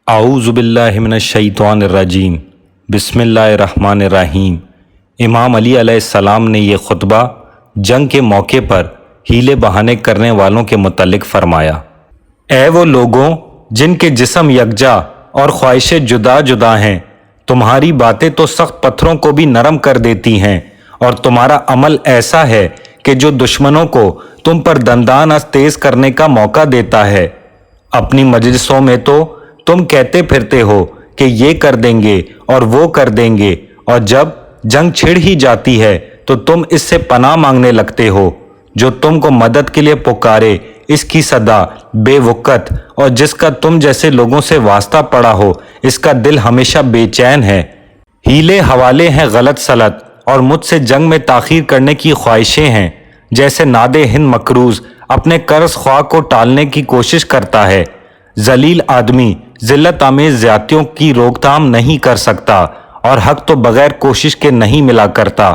اعوذ باللہ من الشیطان الرجیم بسم اللہ الرحمن الرحیم۔ امام علی علیہ السلام نے یہ خطبہ جنگ کے موقع پر ہیلے بہانے کرنے والوں کے متعلق فرمایا۔ اے وہ لوگوں جن کے جسم یکجا اور خواہشیں جدا جدا ہیں، تمہاری باتیں تو سخت پتھروں کو بھی نرم کر دیتی ہیں، اور تمہارا عمل ایسا ہے کہ جو دشمنوں کو تم پر دندان تیز کرنے کا موقع دیتا ہے۔ اپنی مجلسوں میں تو تم کہتے پھرتے ہو کہ یہ کر دیں گے اور وہ کر دیں گے، اور جب جنگ چھڑ ہی جاتی ہے تو تم اس سے پناہ مانگنے لگتے ہو۔ جو تم کو مدد کے لیے پکارے اس کی صدا بے وقت، اور جس کا تم جیسے لوگوں سے واسطہ پڑا ہو اس کا دل ہمیشہ بے چین ہے۔ ہیلے حوالے ہیں غلط سلط، اور مجھ سے جنگ میں تاخیر کرنے کی خواہشیں ہیں، جیسے ناد ہند مکروز اپنے قرض خواہ کو ٹالنے کی کوشش کرتا ہے۔ ذلیل آدمی ذلت آمیز زیادتیوں کی روک تھام نہیں کر سکتا، اور حق تو بغیر کوشش کے نہیں ملا کرتا۔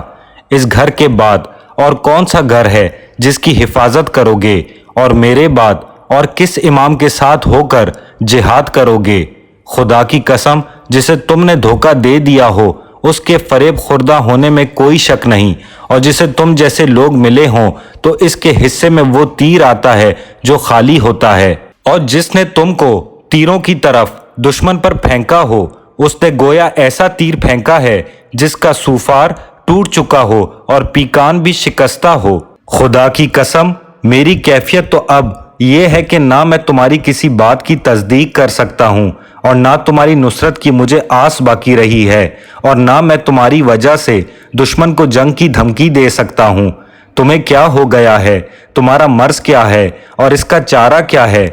اس گھر کے بعد اور کون سا گھر ہے جس کی حفاظت کرو گے، اور میرے بعد اور کس امام کے ساتھ ہو کر جہاد کرو گے؟ خدا کی قسم، جسے تم نے دھوکہ دے دیا ہو اس کے فریب خوردہ ہونے میں کوئی شک نہیں، اور جسے تم جیسے لوگ ملے ہوں تو اس کے حصے میں وہ تیر آتا ہے جو خالی ہوتا ہے، اور جس نے تم کو تیروں کی طرف دشمن پر پھینکا ہو اس نے گویا ایسا تیر پھینکا ہے جس کا سوفار ٹوٹ چکا ہو اور پیکان بھی شکستہ ہو۔ خدا کی قسم، میری کیفیت تو اب یہ ہے کہ نہ میں تمہاری کسی بات کی تصدیق کر سکتا ہوں، اور نہ تمہاری نصرت کی مجھے آس باقی رہی ہے، اور نہ میں تمہاری وجہ سے دشمن کو جنگ کی دھمکی دے سکتا ہوں۔ تمہیں کیا ہو گیا ہے؟ تمہارا مرض کیا ہے اور اس کا چارہ کیا ہے؟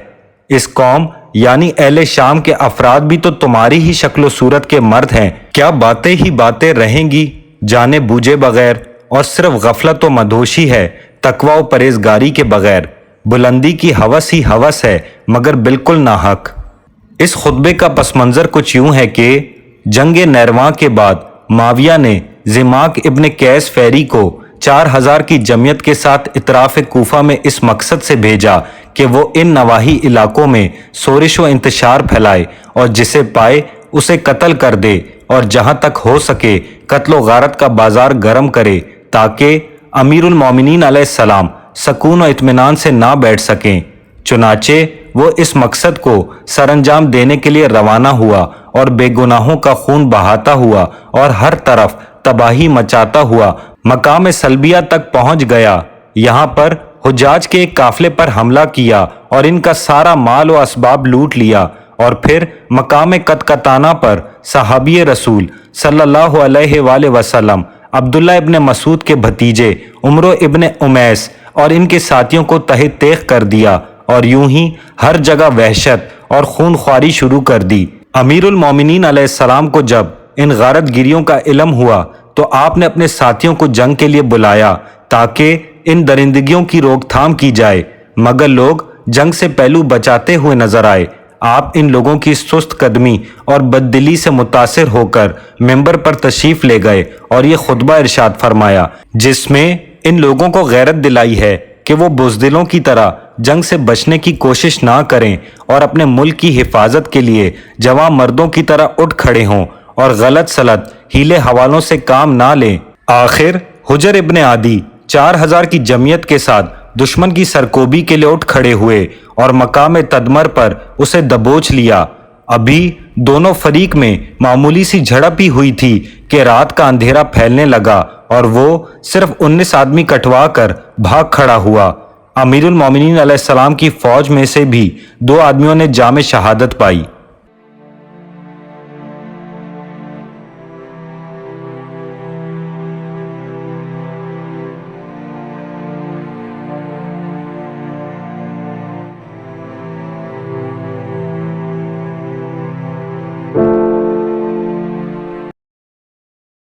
اس قوم یعنی اہل شام کے افراد بھی تو تمہاری ہی شکل و صورت کے مرد ہیں۔ کیا باتیں ہی باتیں رہیں گی جانے بوجھے بغیر، اور صرف غفلت و مدہوشی ہے تقویٰ و پرہیزگاری کے بغیر۔ بلندی کی ہوس ہی ہوس ہے مگر بالکل ناحق۔ اس خطبے کا پس منظر کچھ یوں ہے کہ جنگ نیرواں کے بعد معاویہ نے ضماک ابن قیس فیری کو 4000 کی جمعیت کے ساتھ اطراف کوفہ میں اس مقصد سے بھیجا کہ وہ ان نواحی علاقوں میں شورش و انتشار پھیلائے، اور جسے پائے اسے قتل کر دے، اور جہاں تک ہو سکے قتل و غارت کا بازار گرم کرے، تاکہ امیر المومنین علیہ السلام سکون و اطمینان سے نہ بیٹھ سکیں۔ چنانچہ وہ اس مقصد کو سر انجام دینے کے لیے روانہ ہوا، اور بے گناہوں کا خون بہاتا ہوا اور ہر طرف تباہی مچاتا ہوا مقام سلبیہ تک پہنچ گیا۔ یہاں پر حجاج کے ایک قافلے پر حملہ کیا اور ان کا سارا مال و اسباب لوٹ لیا، اور پھر مقام قطقطانہ پر صحابی رسول صلی اللہ علیہ وآلہ وسلم عبداللہ ابن مسعود کے بھتیجے عمرو ابن امیس اور ان کے ساتھیوں کو تہہ تیغ کر دیا، اور یوں ہی ہر جگہ وحشت اور خون خواری شروع کر دی۔ امیر المومنین علیہ السلام کو جب ان غارت گیریوں کا علم ہوا تو آپ نے اپنے ساتھیوں کو جنگ کے لیے بلایا تاکہ ان درندگیوں کی روک تھام کی جائے، مگر لوگ جنگ سے پہلو بچاتے ہوئے نظر آئے۔ آپ ان لوگوں کی سست قدمی اور بددلی سے متاثر ہو کر منبر پر تشریف لے گئے اور یہ خطبہ ارشاد فرمایا، جس میں ان لوگوں کو غیرت دلائی ہے کہ وہ بزدلوں کی طرح جنگ سے بچنے کی کوشش نہ کریں، اور اپنے ملک کی حفاظت کے لیے جواں مردوں کی طرح اٹھ کھڑے ہوں، اور غلط سلط ہیلے حوالوں سے کام نہ لیں۔ آخر حجر ابن عادی 4000 کی جمعیت کے ساتھ دشمن کی سرکوبی کے لیے اٹھ کھڑے ہوئے اور مقام تدمر پر اسے دبوچ لیا۔ ابھی دونوں فریق میں معمولی سی جھڑپ ہی ہوئی تھی کہ رات کا اندھیرا پھیلنے لگا، اور وہ صرف 19 آدمی کٹوا کر بھاگ کھڑا ہوا۔ امیر المومنین علیہ السلام کی فوج میں سے بھی 2 آدمیوں نے جام شہادت پائی۔